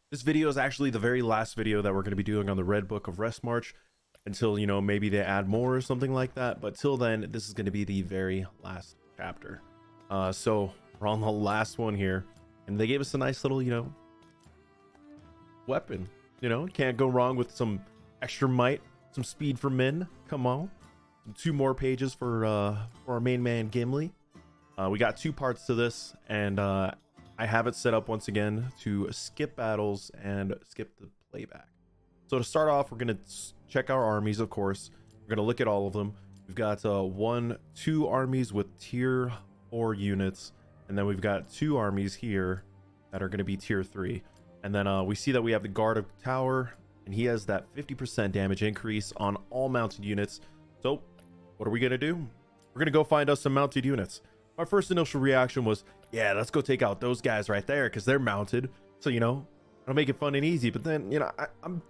This video is actually the very last video that we're going to be doing on the Red Book of Westmarch until, maybe they add more or something like that. But till then, this is going to be the very last chapter. So we're on the last one here, and they gave us a nice little, weapon. Can't go wrong with some extra might, some speed for Min. Come on. 2 more pages for our main man Gimli. We got 2 parts to this, and I have it set up once again to skip battles and skip the playback. So to start off, we're going to check our armies, of course. We're going to look at all of them. We've got 2 armies with tier 4 units, and then we've got 2 armies here that are going to be tier 3. And then we see that we have the Guard of Tower, and he has that 50% damage increase on all mounted units. So what are we going to do? We're going to go find us some mounted units. My first initial reaction was, yeah, let's go take out those guys right there because they're mounted. So, I'll make it fun and easy. But then, I'm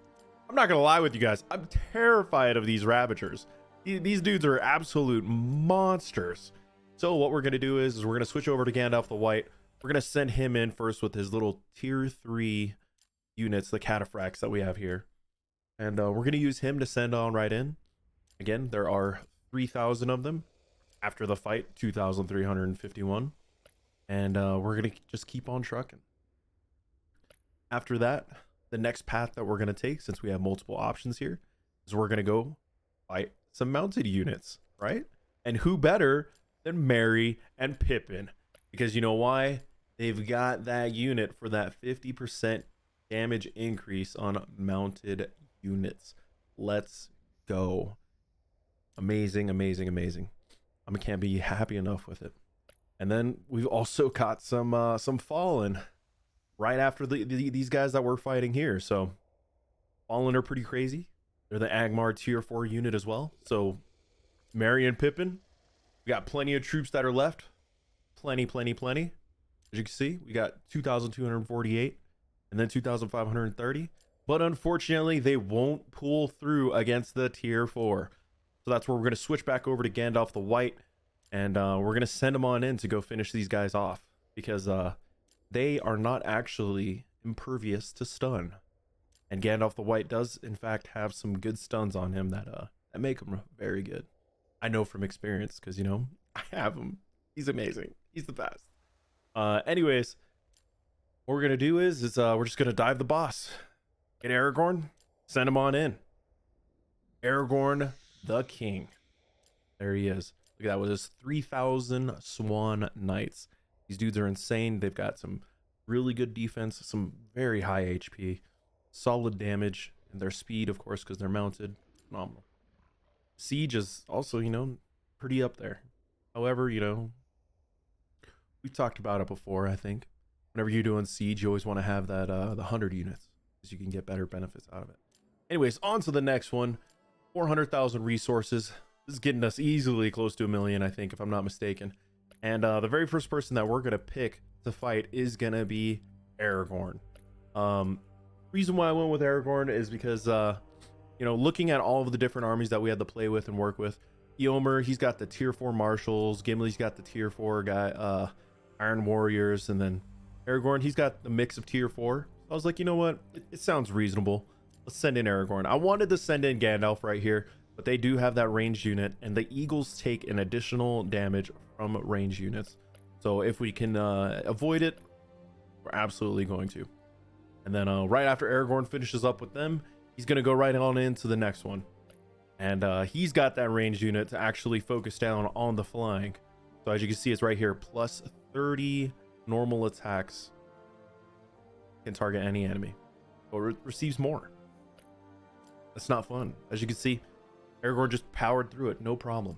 not going to lie with you guys. I'm terrified of these Ravagers. These dudes are absolute monsters. So what we're going to do is we're going to switch over to Gandalf the White. We're going to send him in first with his little tier 3 units, the cataphracts that we have here. And we're going to use him to send on right in. Again, there are 3,000 of them. After the fight, 2,351. And we're going to just keep on trucking. After that, the next path that we're going to take, since we have multiple options here, is we're going to go fight some mounted units, right? And who better than Merry and Pippin? Because you know why? They've got that unit for that 50% damage increase on mounted units. Let's go. Amazing, amazing, amazing. I can't be happy enough with it. And then we've also got some Fallen right after these guys that we're fighting here. So Fallen are pretty crazy. They're the Angmar tier 4 unit as well. So Merry and Pippin, we got plenty of troops that are left. Plenty. As you can see, we got 2,248 and then 2,530. But unfortunately, they won't pull through against the tier 4. So that's where we're going to switch back over to Gandalf the White, and we're going to send them on in to go finish these guys off because they are not actually impervious to stun. And Gandalf the White does, in fact, have some good stuns on him that make him very good. I know from experience because, I have him. He's amazing. He's the best. Anyways, what we're going to do is we're just going to dive the boss. Get Aragorn, send him on in. Aragorn the King. There he is. Look at that with his 3,000 Swan Knights. These dudes are insane. They've got some really good defense, some very high HP, solid damage, and their speed, of course, because they're mounted. Phenomenal. Siege is also, pretty up there. However, we've talked about it before, I think. Whenever you're doing Siege, you always want to have that the 100 units because you can get better benefits out of it. Anyways, on to the next one. 400,000 resources. This is getting us easily close to 1 million, I think, if I'm not mistaken. And the very first person that we're going to pick to fight is going to be Aragorn. Reason why I went with Aragorn is because, looking at all of the different armies that we had to play with and work with, Eomer, he's got the tier 4 marshals. Gimli's got the tier 4 guy, Iron Warriors. And then Aragorn, he's got the mix of tier 4. I was like, you know what? It sounds reasonable. Let's send in Aragorn. I wanted to send in Gandalf right here, but they do have that ranged unit, and the Eagles take an additional damage from ranged units. So if we can avoid it, we're absolutely going to. And then right after Aragorn finishes up with them, he's going to go right on into the next one. And he's got that ranged unit to actually focus down on the flying. So as you can see, it's right here, plus 30 normal attacks. Can target any enemy, but receives more. That's not fun. As you can see, Aragorn just powered through it, no problem.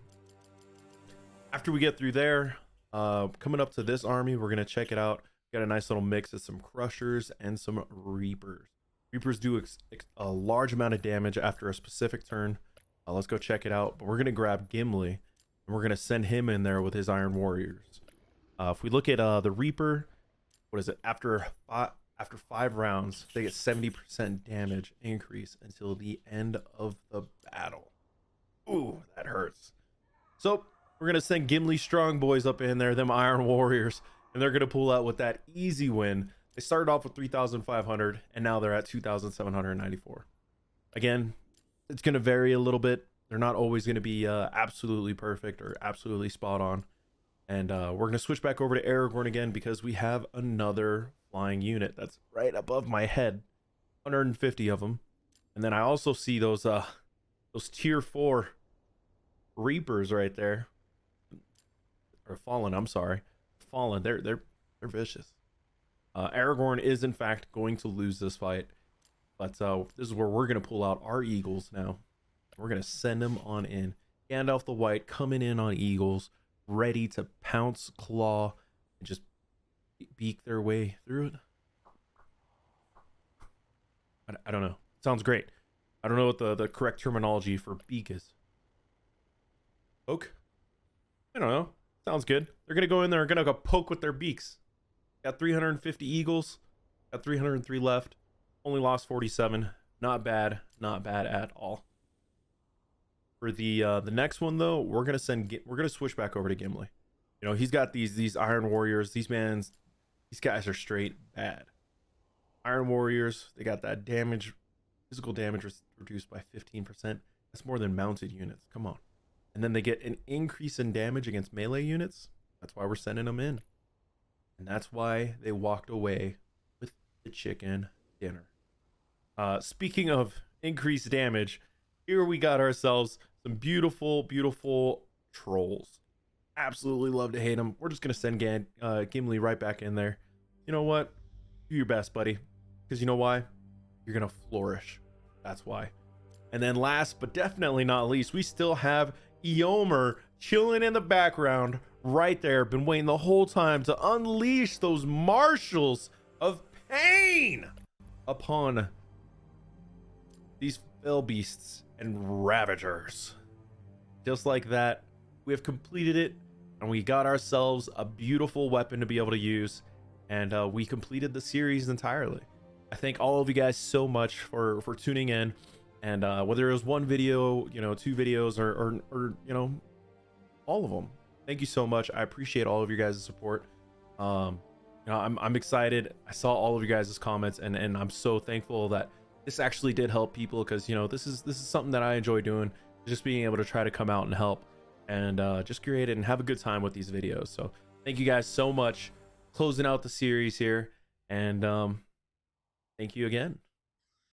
After we get through there, coming up to this army, we're going to check it out. Got a nice little mix of some Crushers and some Reapers. Reapers do a large amount of damage after a specific turn. Let's go check it out. But we're going to grab Gimli, and we're going to send him in there with his Iron Warriors. If we look at the Reaper, what is it? After 5 rounds, they get 70% damage increase until the end of the battle. Ooh, that hurts. So we're going to send Gimli Strong Boys up in there, them Iron Warriors, and they're going to pull out with that easy win, They started off with 3,500 and now they're at 2,794. Again, it's going to vary a little bit. They're not always going to be absolutely perfect or absolutely spot on. And we're going to switch back over to Aragorn again because we have another flying unit that's right above my head. 150 of them. And then I also see those tier 4 Reapers right there. Or Fallen, I'm sorry. Fallen, they're vicious. Aragorn is in fact going to lose this fight. But this is where we're going to pull out our Eagles now. We're going to send them on in. Gandalf the White coming in on Eagles, ready to pounce, claw, and just beak their way through it. I don't know. Sounds great. I don't know what the correct terminology for beak is. Poke? I don't know. Sounds good. They're going to go in there and going to go poke with their beaks. Got 350 Eagles. Got 303 left. Only lost 47. Not bad. Not bad at all. For the next one though, we're gonna switch back over to Gimli. You know, he's got these Iron Warriors. These guys are straight bad. Iron Warriors, they got that damage, physical damage reduced by 15%. That's more than mounted units. Come on. And then they get an increase in damage against melee units. That's why we're sending them in. And that's why they walked away with the chicken dinner. Speaking of increased damage, here we got ourselves some beautiful, beautiful trolls. Absolutely love to hate them. We're just going to send Gimli right back in there. You know what? Do your best, buddy. Because you know why? You're going to flourish. That's why. And then last but definitely not least, we still have Eomer chilling in the background right there. Been waiting the whole time to unleash those marshals of pain upon these fell beasts and ravagers. Just like that, we have completed it, and we got ourselves a beautiful weapon to be able to use, and we completed the series entirely. I thank all of you guys so much for tuning in, and whether it was one video, you know, 2 videos, or you know, all of them, thank you so much. I appreciate all of your guys' support. You know, I'm excited. I saw all of you guys' comments, and I'm so thankful that this actually did help people, because you know, this is something that I enjoy doing, just being able to try to come out and help and just create it and have a good time with these videos. So thank you guys so much. Closing out the series here, and thank you again.